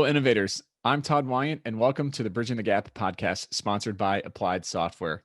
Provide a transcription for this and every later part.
innovators. I'm Todd and welcome to the Bridging the Gap podcast sponsored by Applied Software.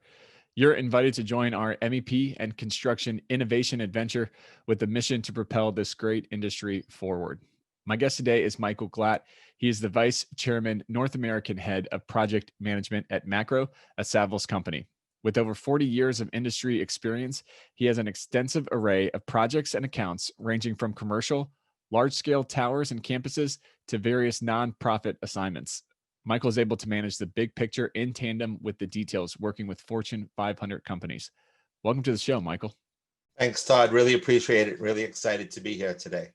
You're invited to join our MEP and construction innovation adventure with the mission to propel this great industry forward. My guest today is Michael Glatt. He is the Vice Chairman, North American Head of Project Management at MACRO, a Savills company. With over 40 years of industry experience, he has an extensive array of projects and accounts ranging from commercial, large-scale towers and campuses to various nonprofit assignments. Michael is able to manage the big picture in tandem with the details, working with Fortune 500 companies. Welcome to the show, Michael. Thanks, Todd. Really appreciate it. Really excited to be here today.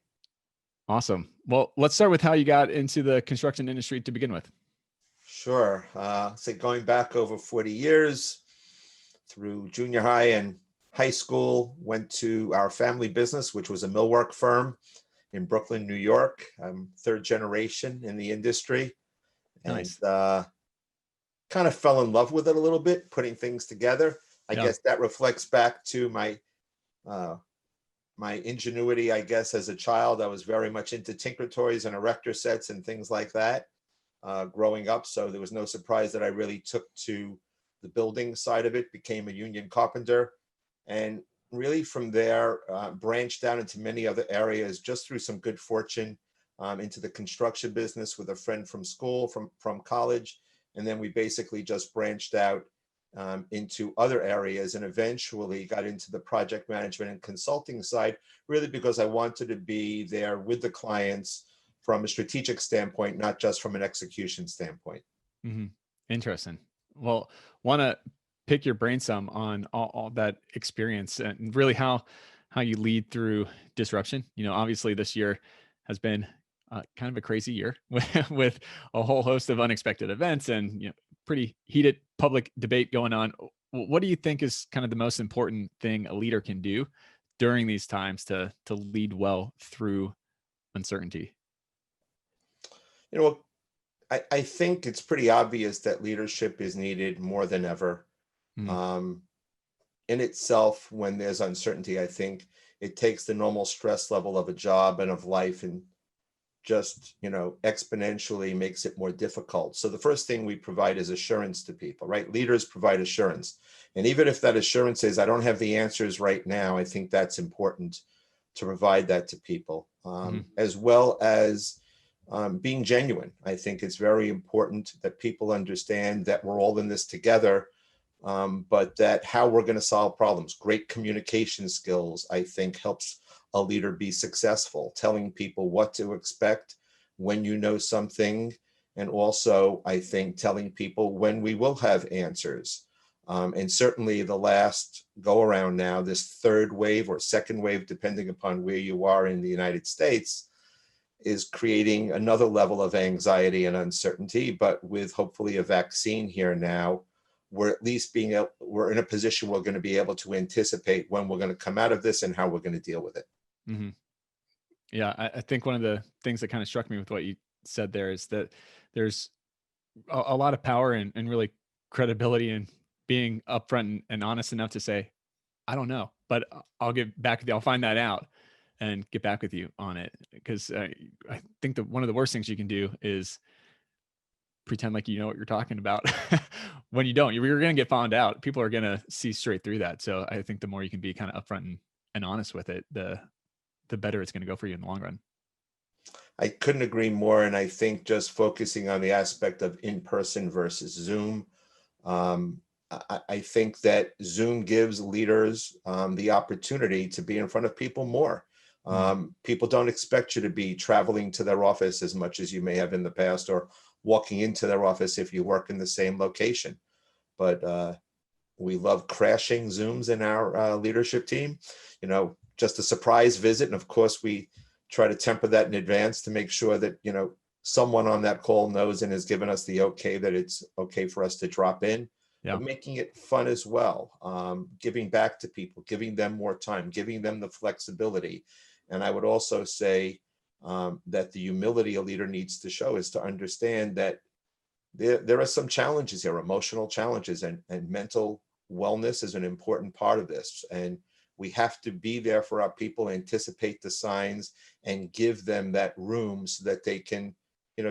Awesome. Well, let's start with how you got into the construction industry to begin with. Sure. So going back over 40 years through junior high and high school, went to our family business, which was a millwork firm in Brooklyn, New York. I'm third generation in the industry. Nice. And kind of fell in love with it a little bit, putting things together. I guess that reflects back to my ingenuity, I guess, as a child. I was very much into Tinker Toys and erector sets and things like that growing up. So there was no surprise that I really took to the building side of it, became a union carpenter. And really from there, branched out into many other areas just through some good fortune into the construction business with a friend from school, from college. And then we basically just branched out into other areas and eventually got into the project management and consulting side, really because I wanted to be there with the clients from a strategic standpoint, not just from an execution standpoint. Mm-hmm. Interesting. Well, want to pick your brain some on all that experience and really how you lead through disruption. You know, obviously this year has been kind of a crazy year with a whole host of unexpected events and pretty heated public debate going on. What do you think is kind of the most important thing a leader can do during these times to lead well through uncertainty? I think it's pretty obvious that leadership is needed more than ever. In itself, when there's uncertainty, I think it takes the normal stress level of a job and of life and just, exponentially makes it more difficult. So the first thing we provide is assurance to people, right? Leaders provide assurance. And even if that assurance is, I don't have the answers right now, I think that's important to provide that to people, as well as being genuine. I think it's very important that people understand that we're all in this together, but that how we're going to solve problems, great communication skills, I think helps a leader be successful, telling people what to expect when you know something. And also, I think telling people when we will have answers. And certainly the last go around now, this third wave or second wave, depending upon where you are in the United States, is creating another level of anxiety and uncertainty. But with hopefully a vaccine here now, we're at least we're in a position we're going to be able to anticipate when we're going to come out of this and how we're going to deal with it. Mm-hmm. Yeah, I think one of the things that kind of struck me with what you said there is that there's a lot of power and really credibility in being upfront and honest enough to say, I don't know, but I'll get back with you. I'll find that out and get back with you on it. Because I think that one of the worst things you can do is pretend like you know what you're talking about when you don't. You're going to get found out. People are going to see straight through that. So I think the more you can be kind of upfront and honest with it, the better it's going to go for you in the long run. I couldn't agree more. And I think just focusing on the aspect of in-person versus Zoom, I think that Zoom gives leaders the opportunity to be in front of people more. People don't expect you to be traveling to their office as much as you may have in the past, or walking into their office if you work in the same location. But we love crashing Zooms in our leadership team, just a surprise visit. And of course, we try to temper that in advance to make sure that, someone on that call knows and has given us the okay that it's okay for us to drop in. Yeah. But making it fun as well, giving back to people, giving them more time, giving them the flexibility. And I would also say that the humility a leader needs to show is to understand that there are some challenges here, emotional challenges, and mental wellness is an important part of this. And we have to be there for our people, anticipate the signs, and give them that room so that they can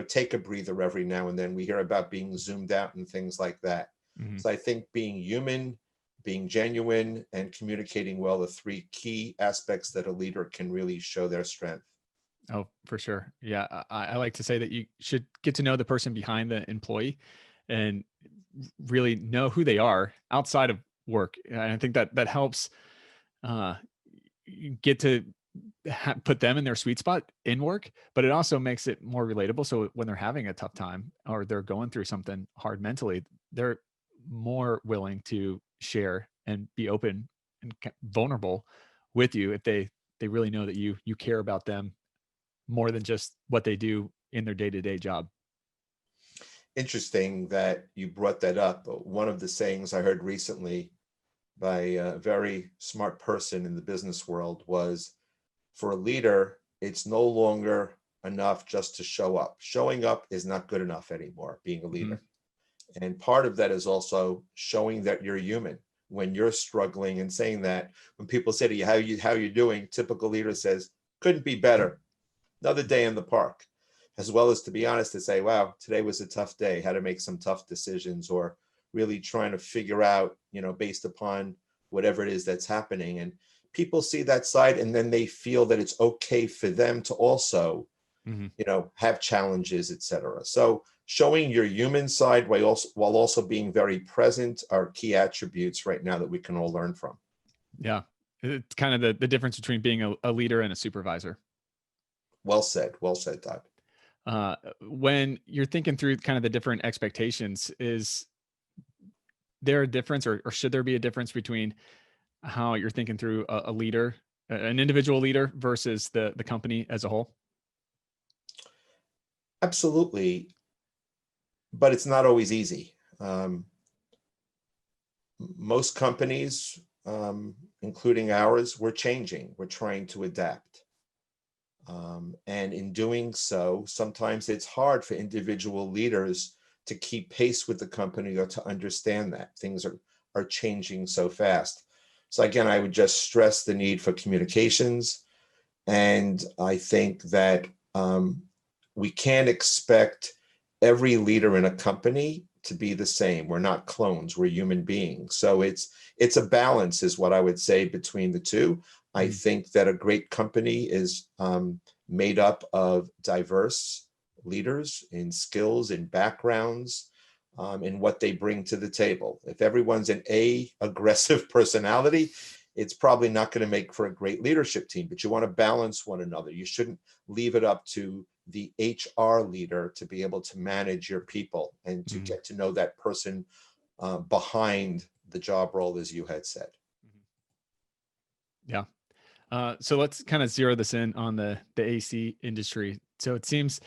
take a breather every now and then. We hear about being zoomed out and things like that. Mm-hmm. So I think being human, being genuine, and communicating well are three key aspects that a leader can really show their strength. Oh, for sure. Yeah. I like to say that you should get to know the person behind the employee and really know who they are outside of work. And I think that helps you get to put them in their sweet spot in work, but it also makes it more relatable. So when they're having a tough time or they're going through something hard mentally, they're more willing to share and be open and vulnerable with you if they really know that you care about them more than just what they do in their day-to-day job. Interesting that you brought that up. One of the sayings I heard recently by a very smart person in the business world was, for a leader, it's no longer enough just to show up. Showing up is not good enough anymore, being a leader. Mm-hmm. And part of that is also showing that you're human. When you're struggling and saying that, when people say to you, how you doing? Typical leader says, couldn't be better. Another day in the park. As well as, to be honest, to say, wow, today was a tough day, had to make some tough decisions, or really trying to figure out, based upon whatever it is that's happening. And people see that side, and then they feel that it's okay for them to also, have challenges, etc. So showing your human side while also being very present are key attributes right now that we can all learn from. Yeah. It's kind of the difference between being a leader and a supervisor. Well said, Todd. When you're thinking through kind of the different expectations, is there a difference or should there be a difference between how you're thinking through a leader, an individual leader versus the company as a whole? Absolutely. But it's not always easy. Most companies, including ours, we're changing. We're trying to adapt. And in doing so, sometimes it's hard for individual leaders to keep pace with the company or to understand that things are changing so fast. So again, I would just stress the need for communications. And I think that we can't expect every leader in a company to be the same. We're not clones, we're human beings. So it's a balance is what I would say between the two. I think that a great company is made up of diverse leaders in skills, in backgrounds, in what they bring to the table. If everyone's an aggressive personality, it's probably not going to make for a great leadership team, but you want to balance one another. You shouldn't leave it up to the HR leader to be able to manage your people and to get to know that person behind the job role, as you had said. Yeah. So let's kind of zero this in on the AEC industry. So it seems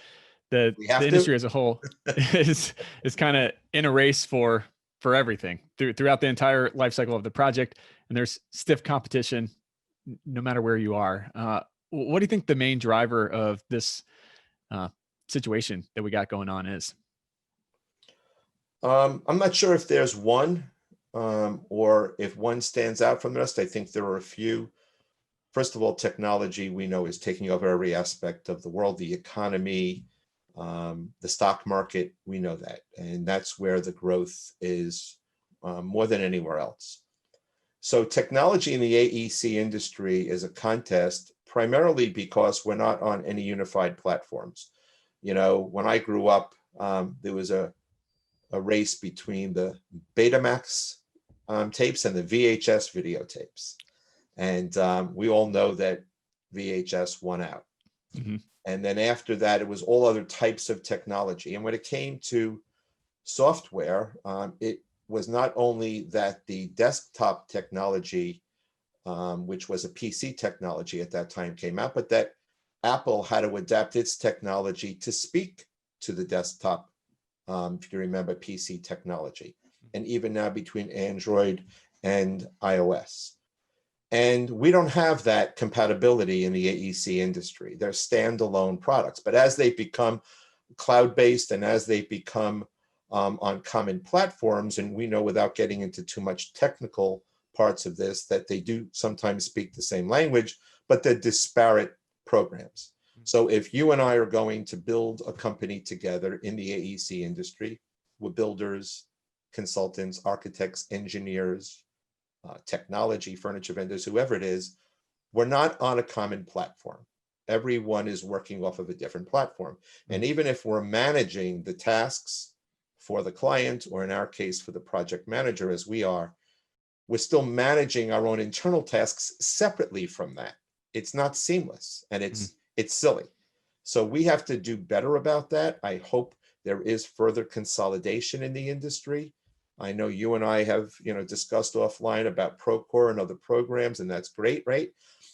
that the industry as a whole is kind of in a race for everything throughout the entire life cycle of the project, and there's stiff competition no matter where you are. What do you think the main driver of this situation that we got going on is? I'm not sure if there's one or if one stands out from the rest. I think there are a few. First of all, technology we know is taking over every aspect of the world, the economy, the stock market, we know that. And that's where the growth is more than anywhere else. So technology in the AEC industry is a contest primarily because we're not on any unified platforms. When I grew up, there was a race between the Betamax tapes and the VHS videotapes. And we all know that VHS won out. And then after that, it was all other types of technology. And when it came to software, it was not only that the desktop technology, which was a PC technology at that time, came out, but that Apple had to adapt its technology to speak to the desktop, if you remember PC technology, and even now between Android and iOS. And we don't have that compatibility in the AEC industry. They're standalone products. But as they become cloud-based and as they become on common platforms, and we know without getting into too much technical parts of this, that they do sometimes speak the same language, but they're disparate programs. So if you and I are going to build a company together in the AEC industry, we're builders, consultants, architects, engineers, technology, furniture vendors, whoever it is, we're not on a common platform. Everyone is working off of a different platform. And even if we're managing the tasks for the client, or in our case, for the project manager, as we are, we're still managing our own internal tasks separately from that. It's not seamless, and it's silly. So we have to do better about that. I hope there is further consolidation in the industry. I know you and I have, discussed offline about Procore and other programs, and that's great, right?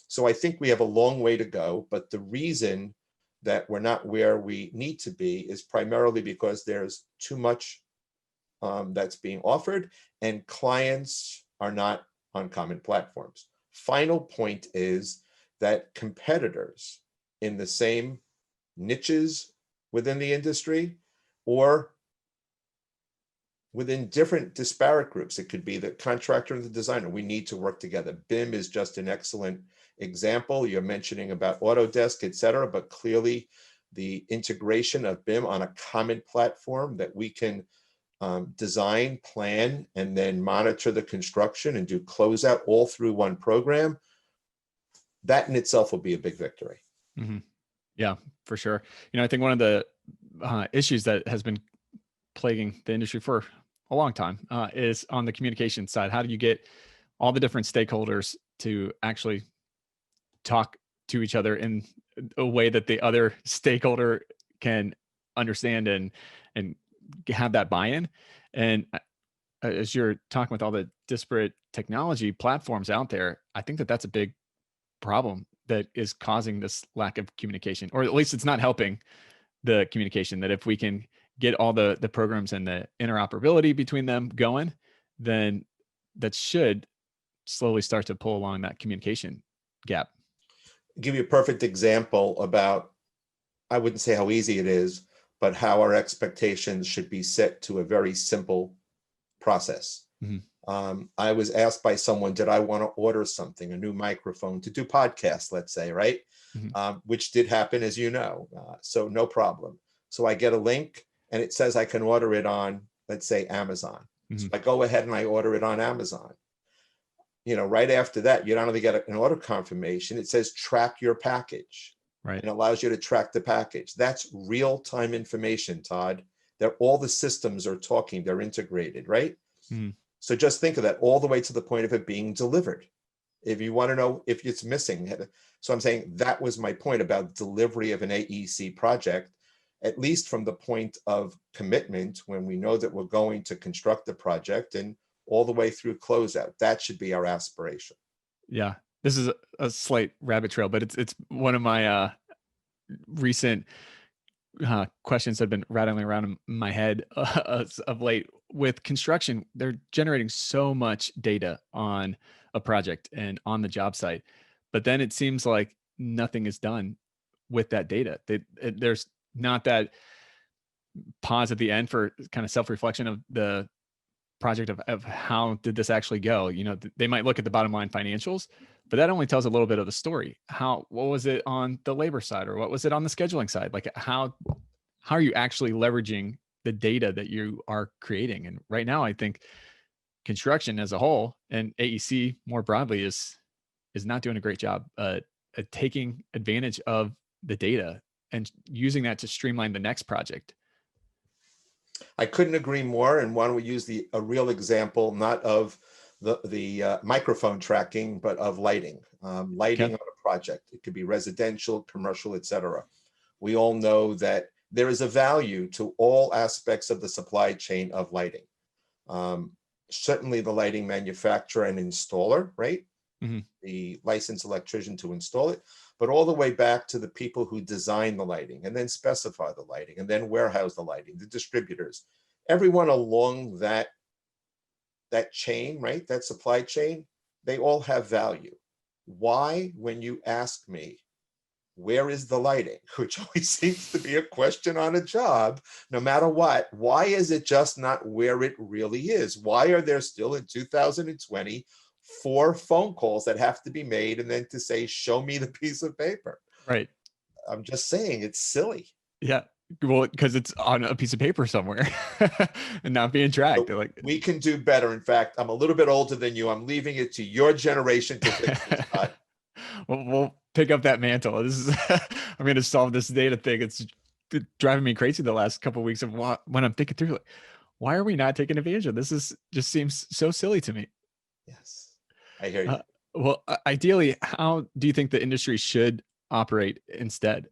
So I think we have a long way to go, but the reason that we're not where we need to be is primarily because there's too much that's being offered, and clients are not on common platforms. Final point is that competitors in the same niches within the industry, or within different disparate groups, it could be the contractor and the designer, we need to work together. BIM is just an excellent example. You're mentioning about Autodesk, et cetera, but clearly the integration of BIM on a common platform that we can design, plan, and then monitor the construction and do closeout all through one program, that in itself will be a big victory. Mm-hmm. Yeah, for sure. I think one of the issues that has been plaguing the industry for a long time is on the communication side. How do you get all the different stakeholders to actually talk to each other in a way that the other stakeholder can understand and have that buy-in? And as you're talking with all the disparate technology platforms out there, I think that that's a big problem that is causing this lack of communication, or at least it's not helping the communication. That if we can get all the programs and the interoperability between them going, then that should slowly start to pull along that communication gap. I'll give you a perfect example about, I wouldn't say how easy it is, but how our expectations should be set to a very simple process. Mm-hmm. I was asked by someone, did I want to order something, a new microphone to do podcasts, let's say, right? Mm-hmm. Which did happen, as you know, so no problem. So I get a link and it says I can order it on, let's say, Amazon. Mm-hmm. So I go ahead and I order it on Amazon. Right after that, you don't only get an order confirmation, it says track your package. Right. And allows you to track the package. That's real-time information, Todd. That all the systems are talking, they're integrated, right? Mm-hmm. So just think of that all the way to the point of it being delivered. If you want to know if it's missing. So I'm saying that was my point about delivery of an AEC project, at least from the point of commitment, when we know that we're going to construct the project, and all the way through closeout. That should be our aspiration. Yeah. This is a slight rabbit trail, but it's one of my recent questions that have been rattling around in my head of late. With construction, they're generating so much data on a project and on the job site, but then it seems like nothing is done with that data. There's not that pause at the end for kind of self-reflection of the project of how did this actually go. They might look at the bottom line financials, but that only tells a little bit of the story. What was it on the labor side, or what was it on the scheduling side? Like how are you actually leveraging the data that you are creating? And right now, I think construction as a whole, and AEC more broadly, is not doing a great job at taking advantage of the data and using that to streamline the next project. I couldn't agree more. And why don't we use a real example, not of the microphone tracking, but of lighting. Lighting on a project. It could be residential, commercial, et cetera. We all know that there is a value to all aspects of the supply chain of lighting. Certainly the lighting manufacturer and installer, right? Mm-hmm. The licensed electrician to install it, but all the way back to the people who design the lighting and then specify the lighting and then warehouse the lighting, the distributors, everyone along that chain, right? That supply chain, they all have value. Why, when you ask me, where is the lighting, which always seems to be a question on a job, no matter what, why is it just not where it really is? Why are there still in 2020 4 phone calls that have to be made and then to say, show me the piece of paper? Right. I'm just saying it's silly. Yeah. Well, because it's on a piece of paper somewhere and not being tracked. So Like, we can do better. In fact, I'm a little bit older than you. I'm leaving it to your generation to fix this, Todd. we'll pick up that mantle. This is, I'm going to solve this data thing. It's driving me crazy the last couple of weeks of when I'm thinking through, like, why are we not taking advantage of this? Is just seems so silly to me. Yes, I hear you. Well, ideally, how do you think the industry should operate instead?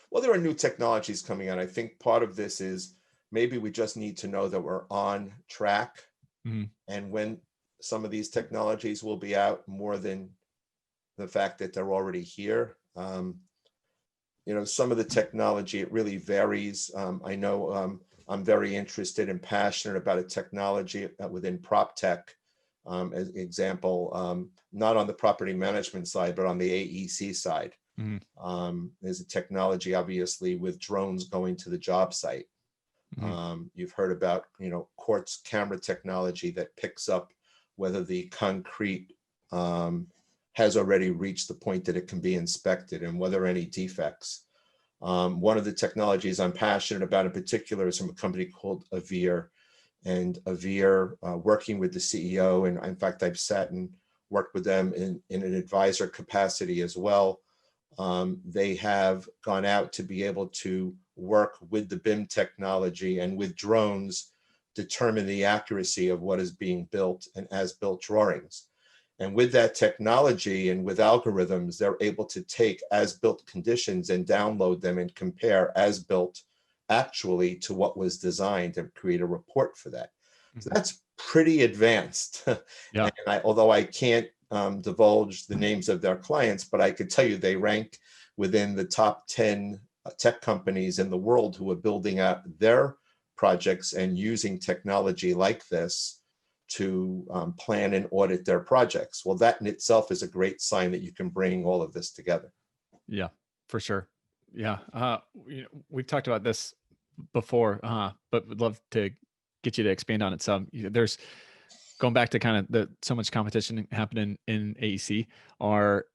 Well, there are new technologies coming out. I think part of this is maybe we just need to know that we're on track, and when some of these technologies will be out, more than the fact that they're already here. Some of the technology, it really varies. I know I'm very interested and passionate about a technology within prop tech. As an example, not on the property management side, but on the AEC side. There's a technology, obviously, with drones going to the job site. You've heard about, quartz camera technology that picks up whether the concrete has already reached the point that it can be inspected and whether any defects. One of the technologies I'm passionate about in particular is from a company called Avere. And Avere, working with the CEO, and in fact, I've sat and worked with them in an advisor capacity as well. They have gone out to be able to work with the BIM technology and with drones, determine the accuracy of what is being built and as-built drawings. And with that technology and with algorithms, they're able to take as-built conditions and download them and compare as-built actually to what was designed and create a report for that. So that's pretty advanced. Yeah. And although I can't divulge the names of their clients, but I could tell you they rank within the top 10 tech companies in the world who are building out their projects and using technology like this to plan and audit their projects. Well, that in itself is a great sign that you can bring all of this together. Yeah, for sure. Yeah. We've talked about this before, but would love to get you to expand on it some. There's going back to kind of so much competition happening in AEC. Are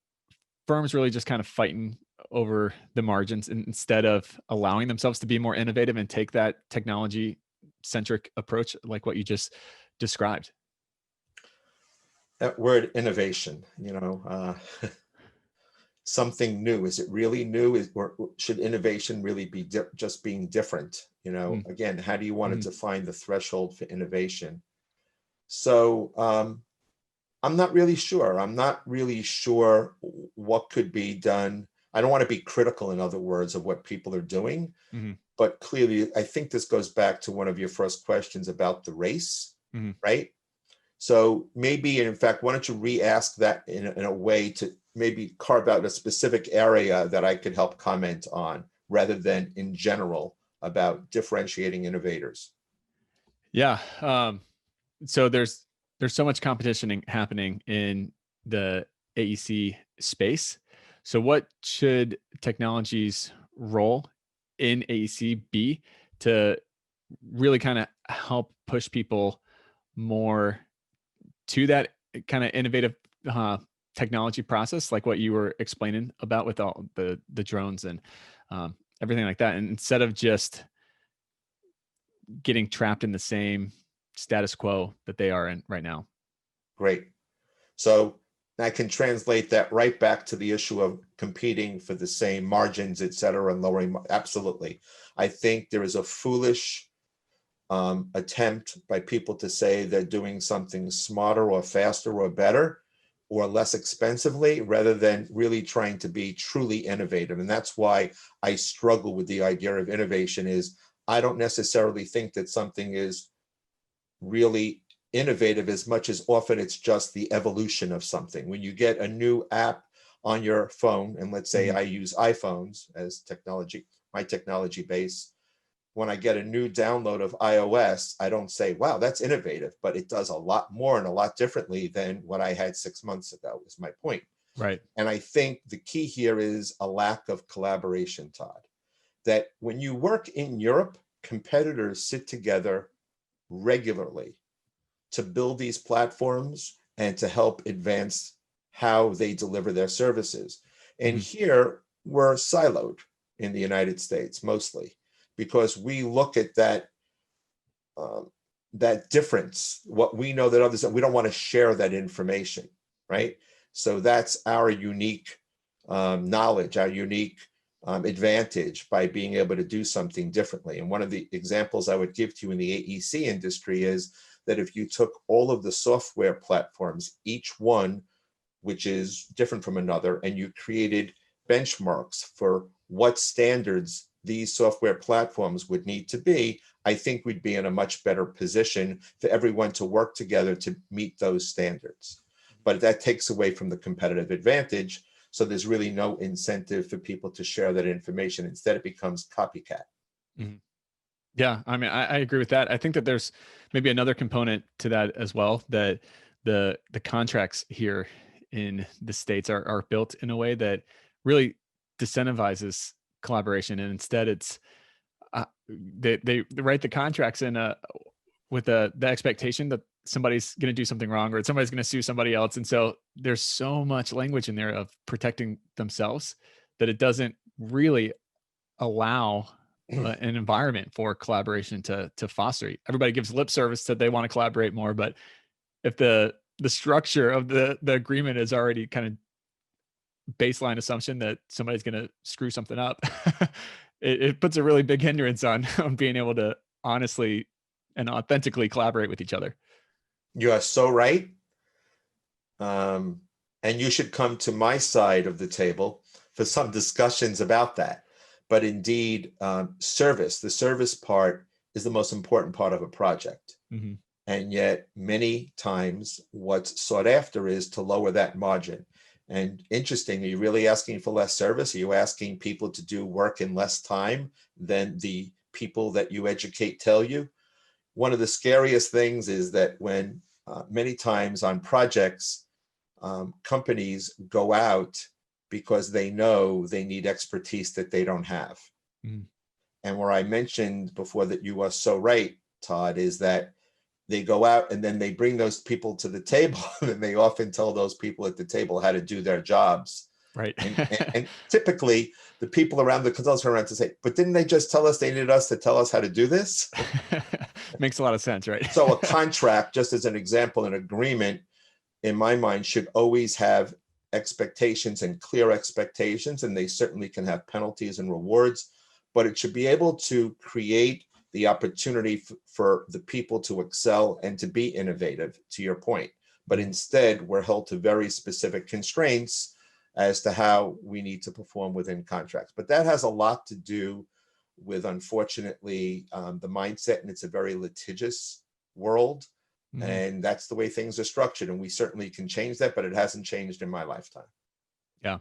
firms really just kind of fighting over the margins instead of allowing themselves to be more innovative and take that technology centric approach like what you just described? That word innovation, something new. Is it really new? Or should innovation really be just being different? Again, how do you want to define the threshold for innovation? So I'm not really sure. I'm not really sure what could be done. I don't want to be critical, in other words, of what people are doing. But clearly, I think this goes back to one of your first questions about the race, right? So maybe, in fact, why don't you re-ask that in a way to maybe carve out a specific area that I could help comment on, rather than in general about differentiating innovators. Yeah. So there's so much competition happening in the AEC space. So what should technology's role in AEC be to really kind of help push people more to that kind of innovative technology process, like what you were explaining about with all the drones and everything like that, and instead of just getting trapped in the same status quo that they are in right now? Great. So I can translate that right back to the issue of competing for the same margins, et cetera, and lowering. Absolutely. I think there is a foolish attempt by people to say they're doing something smarter or faster or better or less expensively, rather than really trying to be truly innovative. And that's why I struggle with the idea of innovation. Is I don't necessarily think that something is really innovative as much as often it's just the evolution of something. When you get a new app on your phone, and let's say I use iPhones as technology, my technology base, when I get a new download of iOS, I don't say, wow, that's innovative, but it does a lot more and a lot differently than what I had 6 months ago, is my point. Right. And I think the key here is a lack of collaboration, Todd. That when you work in Europe, competitors sit together regularly to build these platforms and to help advance how they deliver their services. And here, we're siloed in the United States mostly, because we look at that that difference, what we know that others, we don't want to share that information, right? So that's our unique knowledge, our unique advantage by being able to do something differently. And one of the examples I would give to you in the AEC industry is that if you took all of the software platforms, each one which is different from another, and you created benchmarks for what standards these software platforms would need to be, I think we'd be in a much better position for everyone to work together to meet those standards. But that takes away from the competitive advantage. So there's really no incentive for people to share that information. Instead, it becomes copycat. Mm-hmm. Yeah, I mean, I agree with that. I think that there's maybe another component to that as well, that the contracts here in the States are built in a way that really disincentivizes collaboration, and instead it's they write the contracts in with the expectation that somebody's going to do something wrong or somebody's going to sue somebody else, and so there's so much language in there of protecting themselves that it doesn't really allow an environment for collaboration to foster. Everybody gives lip service that they want to collaborate more, but if the structure of the agreement is already kind of baseline assumption that somebody's going to screw something up, it puts a really big hindrance on being able to honestly and authentically collaborate with each other. You are so right. And you should come to my side of the table for some discussions about that. But indeed, the service part is the most important part of a project. Mm-hmm. And yet many times what's sought after is to lower that margin. And interesting, are you really asking for less service? Are you asking people to do work in less time than the people that you educate tell you? One of the scariest things is that when many times on projects, companies go out because they know they need expertise that they don't have. Mm. And where I mentioned before that you are so right, Todd, is that they go out and then they bring those people to the table and they often tell those people at the table how to do their jobs. Right. and typically the people around the consultants are around to say, but didn't they just tell us they needed us to tell us how to do this? Makes a lot of sense, right? So a contract, just as an example, an agreement, in my mind, should always have expectations and clear expectations, and they certainly can have penalties and rewards, but it should be able to create the opportunity for the people to excel and to be innovative, to your point. But instead, we're held to very specific constraints as to how we need to perform within contracts. But that has a lot to do with, unfortunately, the mindset, and it's a very litigious world. Mm-hmm. And that's the way things are structured. And we certainly can change that, but it hasn't changed in my lifetime. Yeah.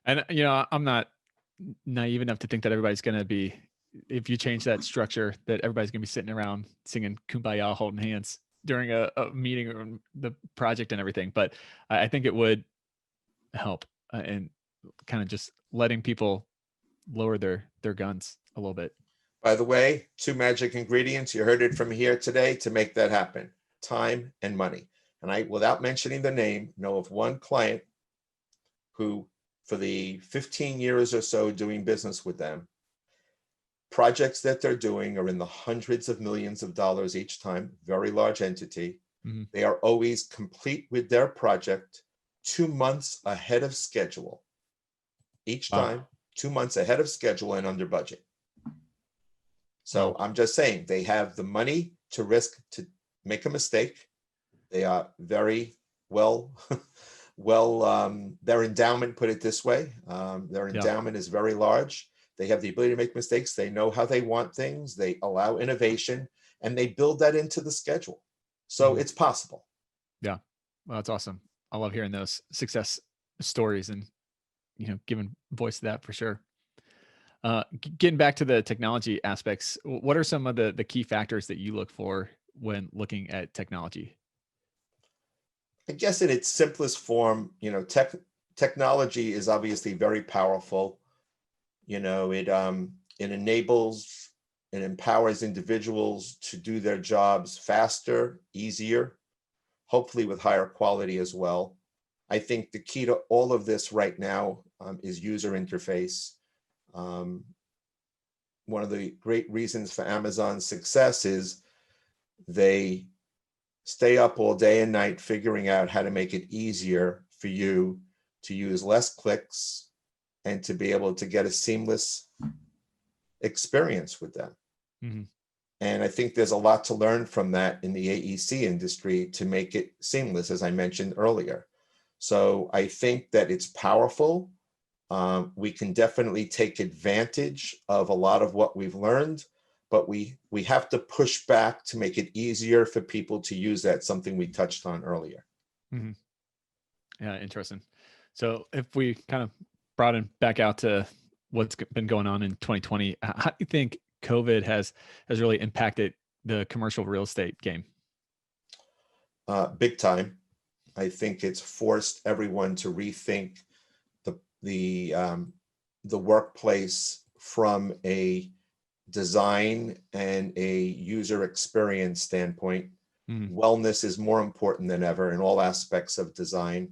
And, I'm not naive enough to think that everybody's going to be, if you change that structure, that everybody's going to be sitting around singing Kumbaya, holding hands during a meeting or the project and everything. But I think it would help and kind of just letting people lower their guns a little bit. By the way, 2 magic ingredients, you heard it from here today, to make that happen: time and money. And I, without mentioning the name, know of one client who, for the 15 years or so doing business with them, projects that they're doing are in the hundreds of millions of dollars each time, very large entity. Mm-hmm. They are always complete with their project 2 months ahead of schedule. Each time, 2 months ahead of schedule and under budget. So I'm just saying, they have the money to risk to make a mistake. They are very well, their endowment, put it this way, their endowment is very large. They have the ability to make mistakes. They know how they want things. They allow innovation, and they build that into the schedule. So it's possible. Yeah. Well, that's awesome. I love hearing those success stories and, giving voice to that for sure. Getting back to the technology aspects, what are some of the key factors that you look for when looking at technology? I guess in its simplest form, technology is obviously very powerful. It enables and empowers individuals to do their jobs faster, easier, hopefully with higher quality as well. I think the key to all of this right now is user interface. One of the great reasons for Amazon's success is they stay up all day and night figuring out how to make it easier for you to use less clicks and to be able to get a seamless experience with them. Mm-hmm. And I think there's a lot to learn from that in the AEC industry to make it seamless, as I mentioned earlier. So I think that it's powerful. We can definitely take advantage of a lot of what we've learned, but we have to push back to make it easier for people to use that, something we touched on earlier. Mm-hmm. Yeah, interesting. So if we kind of broaden back out to what's been going on in 2020, how do you think COVID has really impacted the commercial real estate game? Big time. I think it's forced everyone to rethink the workplace from a design and a user experience standpoint. Mm-hmm. Wellness is more important than ever in all aspects of design.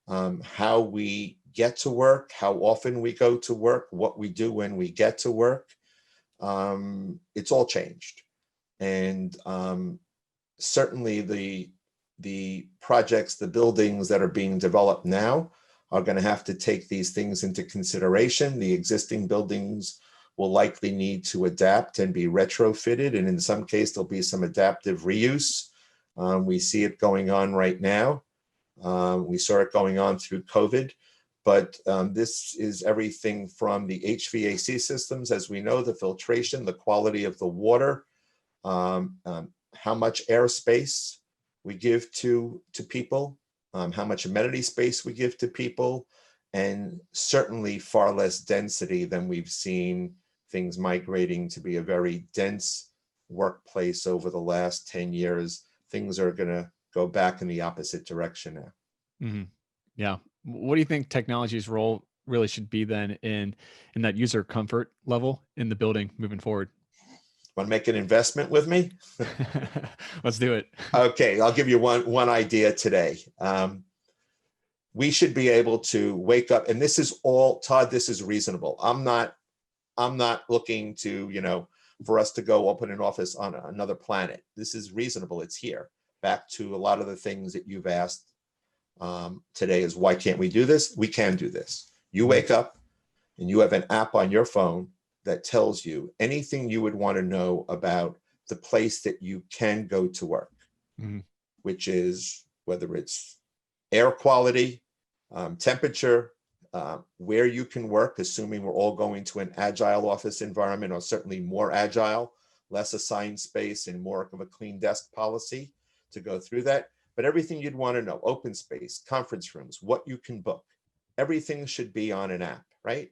How we get to work, how often we go to work, what we do when we get to work, it's all changed. And certainly the projects, the buildings that are being developed now are going to have to take these things into consideration. The existing buildings will likely need to adapt and be retrofitted. And in some case, there'll be some adaptive reuse. We see it going on right now. We saw it going on through COVID. But this is everything from the HVAC systems, as we know, the filtration, the quality of the water, how much airspace we give to people, how much amenity space we give to people, and certainly far less density than we've seen things migrating to be a very dense workplace over the last 10 years. Things are going to go back in the opposite direction now. Mm-hmm. Yeah. What do you think technology's role really should be then in that user comfort level in the building moving forward? Want to make an investment with me? Let's do it. Okay, I'll give you one idea today. We should be able to wake up, and this is all, Todd, this is reasonable. I'm not looking to, for us to go open an office on another planet. This is reasonable. It's here. Back to a lot of the things that you've asked today is, why can't we do this? We can do this. You wake up and you have an app on your phone that tells you anything you would want to know about the place that you can go to work, which is whether it's air quality, temperature, where you can work, assuming we're all going to an agile office environment, or certainly more agile, less assigned space and more of a clean desk policy to go through that. But everything you'd want to know, open space, conference rooms, what you can book, everything should be on an app, right?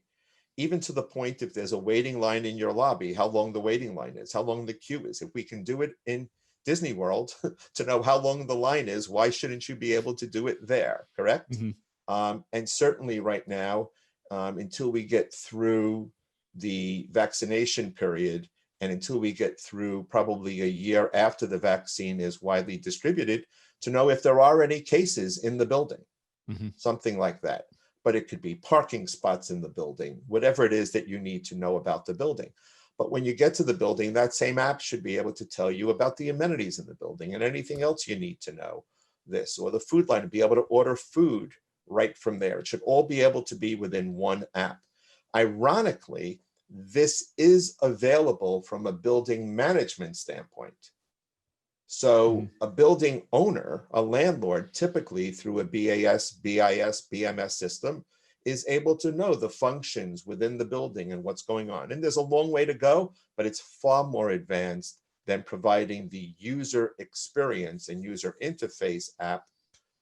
Even to the point, if there's a waiting line in your lobby, how long the waiting line is, how long the queue is. If we can do it in Disney World to know how long the line is, why shouldn't you be able to do it there, correct? Mm-hmm. And certainly right now, until we get through the vaccination period, and until we get through probably a year after the vaccine is widely distributed, to know if there are any cases in the building, something like that. But it could be parking spots in the building, whatever it is that you need to know about the building. But when you get to the building, that same app should be able to tell you about the amenities in the building and anything else you need to know, this, or the food line, to be able to order food right from there. It should all be able to be within one app. Ironically, this is available from a building management standpoint. So a building owner, a landlord, typically through a BAS, BIS, BMS system, is able to know the functions within the building and what's going on. And there's a long way to go, but it's far more advanced than providing the user experience and user interface app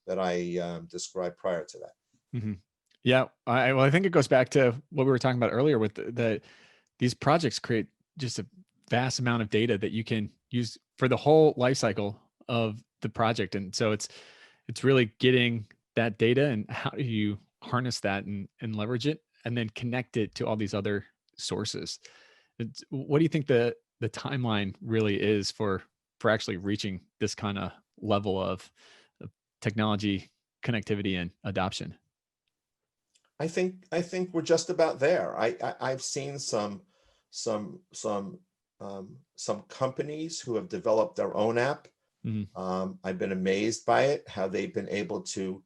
that I described prior to that. Mm-hmm. Yeah, I think it goes back to what we were talking about earlier with these projects create just a vast amount of data that you can use for the whole life cycle of the project. And so it's really getting that data and how do you harness that and leverage it and then connect it to all these other sources. What do you think the timeline really is for actually reaching this kind of level of technology, connectivity, and adoption? I think we're just about there. I've seen some companies who have developed their own app. I've been amazed by it, how they've been able to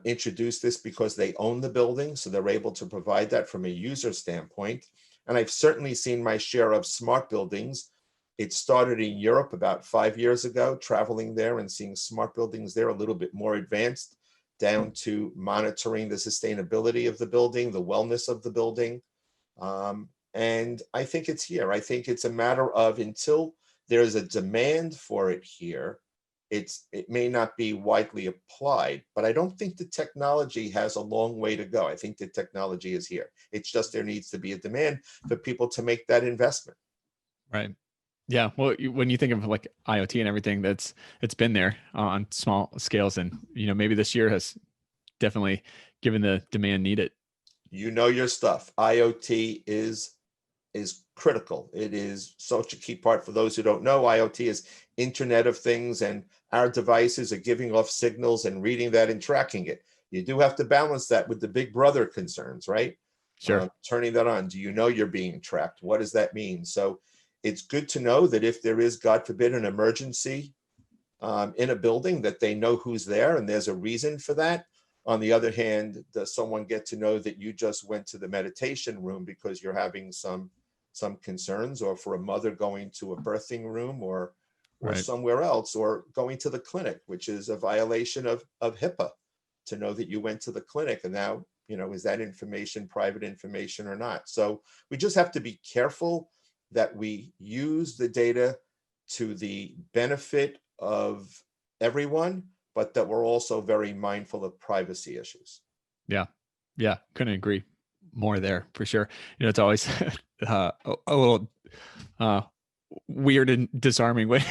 introduce this because they own the building, so they're able to provide that from a user standpoint. And I've certainly seen my share of smart buildings. It started in Europe about 5 years ago, traveling there and seeing smart buildings there a little bit more advanced, down to monitoring the sustainability of the building, the wellness of the building. And I think it's here. I think it's a matter of, until there's a demand for it here, it may not be widely applied, but I don't think the technology has a long way to go. I think the technology is here. It's just there needs to be a demand for people to make that investment. Right. Yeah. Well, when you think of like IoT and everything, it's been there on small scales, and maybe this year has definitely given the demand needed. You know your stuff. IoT is critical. It is such a key part. For those who don't know, IoT is Internet of Things, and our devices are giving off signals and reading that and tracking it. You do have to balance that with the big brother concerns, right? Sure. Turning that on. Do you know you're being tracked? What does that mean? So it's good to know that if there is, God forbid, an emergency in a building, that they know who's there and there's a reason for that. On the other hand, does someone get to know that you just went to the meditation room because you're having some concerns, or for a mother going to a birthing room, or Right. somewhere else, or going to the clinic, which is a violation of HIPAA, to know that you went to the clinic, and now, is that information private information or not? So we just have to be careful that we use the data to the benefit of everyone, but that we're also very mindful of privacy issues. Yeah. Yeah. Couldn't agree more there, for sure. It's always a little weird and disarming when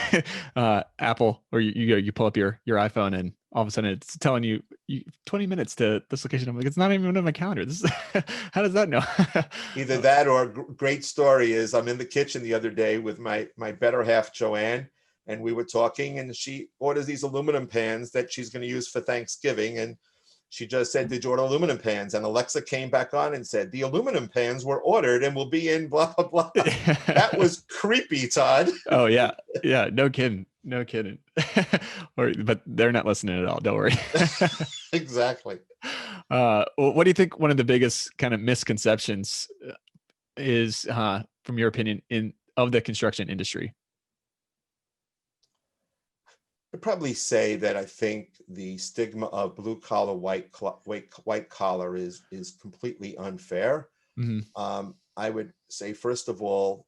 Apple, or you pull up your iPhone and all of a sudden it's telling you 20 minutes to this location. I'm like, it's not even on my calendar. This is how does that know? Either that, or a great story is, I'm in the kitchen the other day with my better half, Joanne, and we were talking, and she orders these aluminum pans that she's going to use for Thanksgiving. And she just said, "Did you order aluminum pans?" And Alexa came back on and said, "The aluminum pans were ordered and will be in blah, blah, blah." That was creepy, Todd. Oh, yeah. Yeah. No kidding. No kidding. But they're not listening at all. Don't worry. Exactly. What do you think one of the biggest kind of misconceptions is, from your opinion, of the construction industry? I'd probably say that I think the stigma of blue collar, white collar is completely unfair. Mm-hmm. I would say, first of all,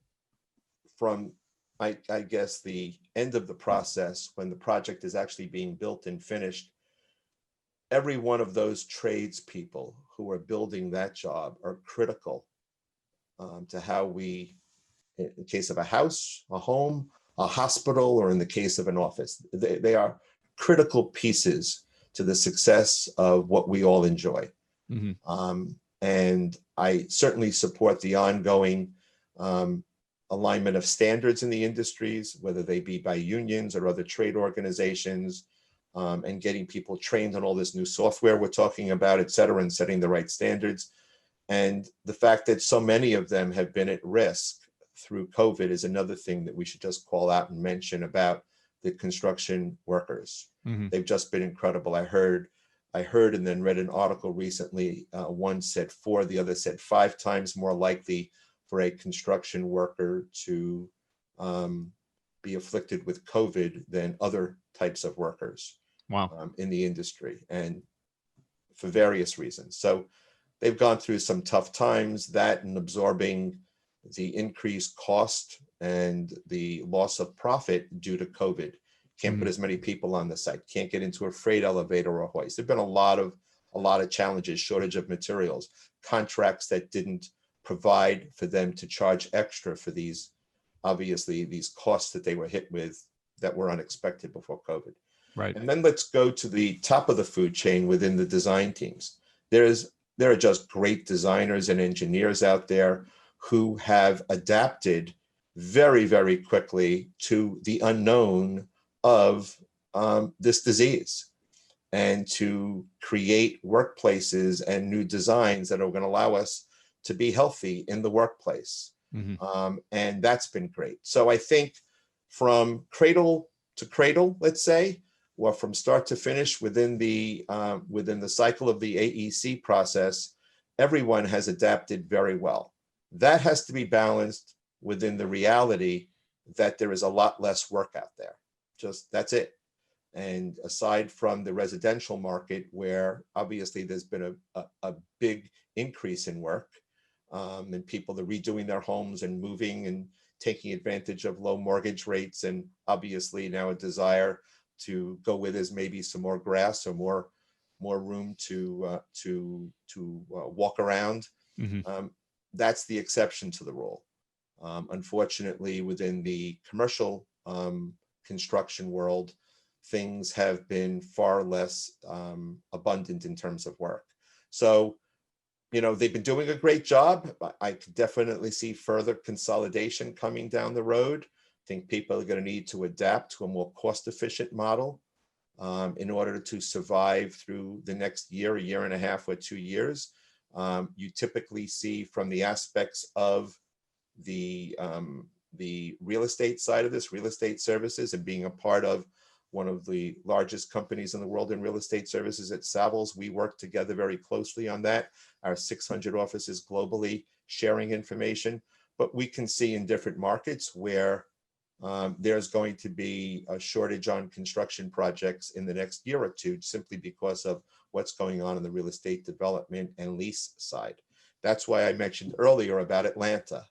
from I guess the end of the process, when the project is actually being built and finished, every one of those tradespeople who are building that job are critical to how we, in the case of a house, a home, a hospital, or in the case of an office, they are critical pieces to the success of what we all enjoy. Mm-hmm. And I certainly support the ongoing alignment of standards in the industries, whether they be by unions or other trade organizations, and getting people trained on all this new software we're talking about, et cetera, and setting the right standards. And the fact that so many of them have been at risk through COVID is another thing that we should just call out and mention about the construction workers. Mm-hmm. They've just been incredible. I heard and then read an article recently. One said 4, the other said 5 times more likely for a construction worker to be afflicted with COVID than other types of workers. Wow. In the industry, and for various reasons. So they've gone through some tough times, that and absorbing the increased cost and the loss of profit due to COVID. Can't put as many people on the site, can't get into a freight elevator or hoist. There've been a lot of challenges, shortage of materials, contracts that didn't provide for them to charge extra for these costs that they were hit with that were unexpected before COVID. Right. And then let's go to the top of the food chain within the design teams. There are just great designers and engineers out there who have adapted very, very quickly to the unknown of this disease. and to create workplaces and new designs that are going to allow us to be healthy in the workplace. And that's been great. So I think from cradle to cradle, let's say, or from start to finish within the cycle of the AEC process, everyone has adapted very well. That has to be balanced within the reality that there is a lot less work out there. Just that's it. And aside from the residential market, where obviously there's been a big increase in work, and people are redoing their homes and moving and taking advantage of low mortgage rates, and obviously now a desire to go with is maybe some more grass or more room to walk around. That's the exception to the rule. Unfortunately, within the commercial construction world, things have been far less abundant in terms of work. So, they've been doing a great job. I could definitely see further consolidation coming down the road. I think people are going to need to adapt to a more cost-efficient model in order to survive through the next year, a year and a half, or 2 years. You typically see from the aspects of the real estate side of this, real estate services, and being a part of one of the largest companies in the world in real estate services at Savills. We work together very closely on that. Our 600 offices globally sharing information, but we can see in different markets where there's going to be a shortage on construction projects in the next year or two, simply because of what's going on in the real estate development and lease side. That's why I mentioned earlier about Atlanta.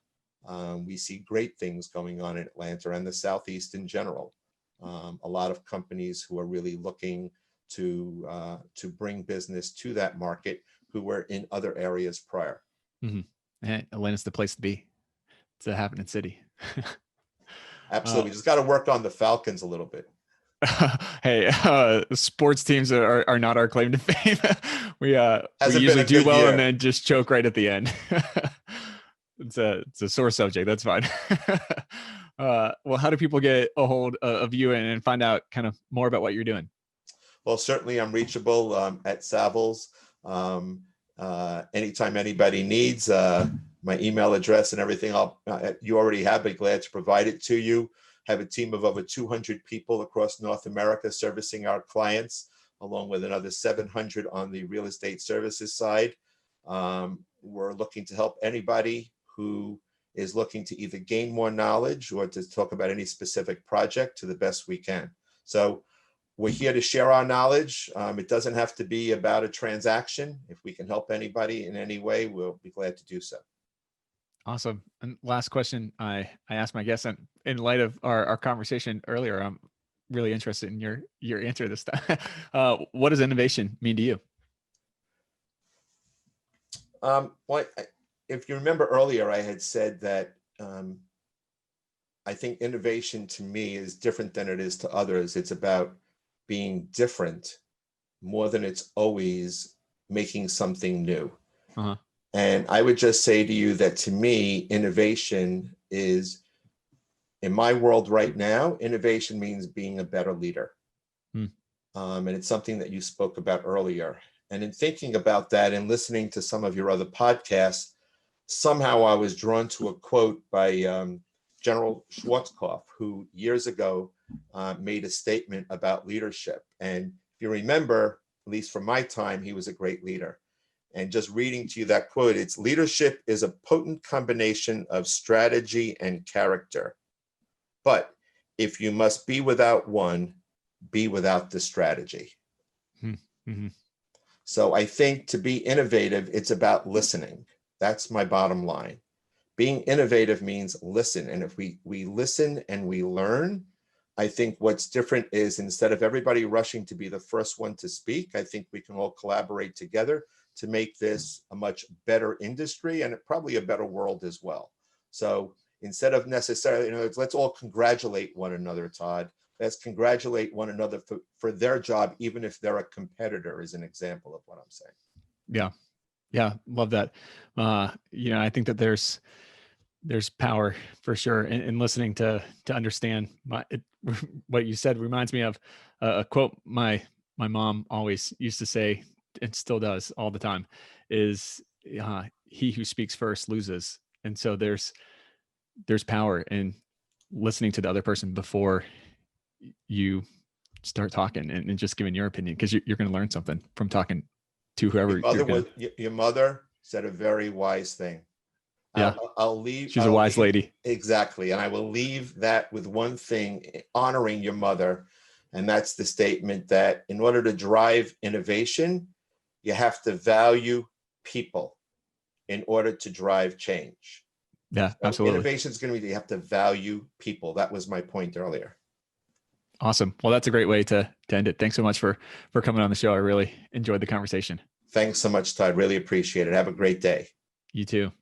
We see great things going on in Atlanta and the Southeast in general. A lot of companies who are really looking to bring business to that market who were in other areas prior. Atlanta's the place to be. It's a happening city. Absolutely. Just got to work on the Falcons a little bit. Hey, sports teams are not our claim to fame. We usually do well and then just choke right at the end. It's a sore subject. That's fine. Well, how do people get a hold of you and find out kind of more about what you're doing? Well, certainly I'm reachable at Savills. Anytime anybody needs my email address and everything, you already have, but glad to provide it to you. Have a team of over 200 people across North America servicing our clients, along with another 700 on the real estate services side. We're looking to help anybody who is looking to either gain more knowledge or to talk about any specific project to the best we can. So we're here to share our knowledge. It doesn't have to be about a transaction. If we can help anybody in any way, we'll be glad to do so. Awesome. And last question I asked my guests, and in light of our conversation earlier, I'm really interested in your answer this time. What does innovation mean to you? Well, if you remember earlier, I had said that I think innovation to me is different than it is to others. It's about being different more than it's always making something new. And I would just say to you that to me, innovation is, in my world right now, innovation means being a better leader. And it's something that you spoke about earlier. And in thinking about that and listening to some of your other podcasts, somehow I was drawn to a quote by General Schwarzkopf, who years ago made a statement about leadership. And if you remember, at least from my time, he was a great leader. And just reading to you that quote, it's leadership is a potent combination of strategy and character. But if you must be without one, be without the strategy. So I think to be innovative, it's about listening. That's my bottom line. Being innovative means listen. And if we listen and we learn, I think what's different is instead of everybody rushing to be the first one to speak, I think we can all collaborate together to make this a much better industry and probably a better world as well. So instead of necessarily, let's all congratulate one another, Todd. Let's congratulate one another for their job, even if they're a competitor, is an example of what I'm saying. Yeah. Love that. I think that there's power for sure in listening to understand. What you said reminds me of a quote my my mom always used to say, and still does all the time, is he who speaks first loses. And so there's power in listening to the other person before you start talking and just giving your opinion, because you're going to learn something from talking to whoever. Your mother said a very wise thing. Yeah, I'll leave. She's a wise lady. Exactly. And I will leave that with one thing, honoring your mother. And that's the statement that in order to drive innovation, you have to value people in order to drive change. Yeah, absolutely. Innovation is going to be, you have to value people. That was my point earlier. Awesome. Well, that's a great way to end it. Thanks so much for coming on the show. I really enjoyed the conversation. Thanks so much, Todd. Really appreciate it. Have a great day. You too.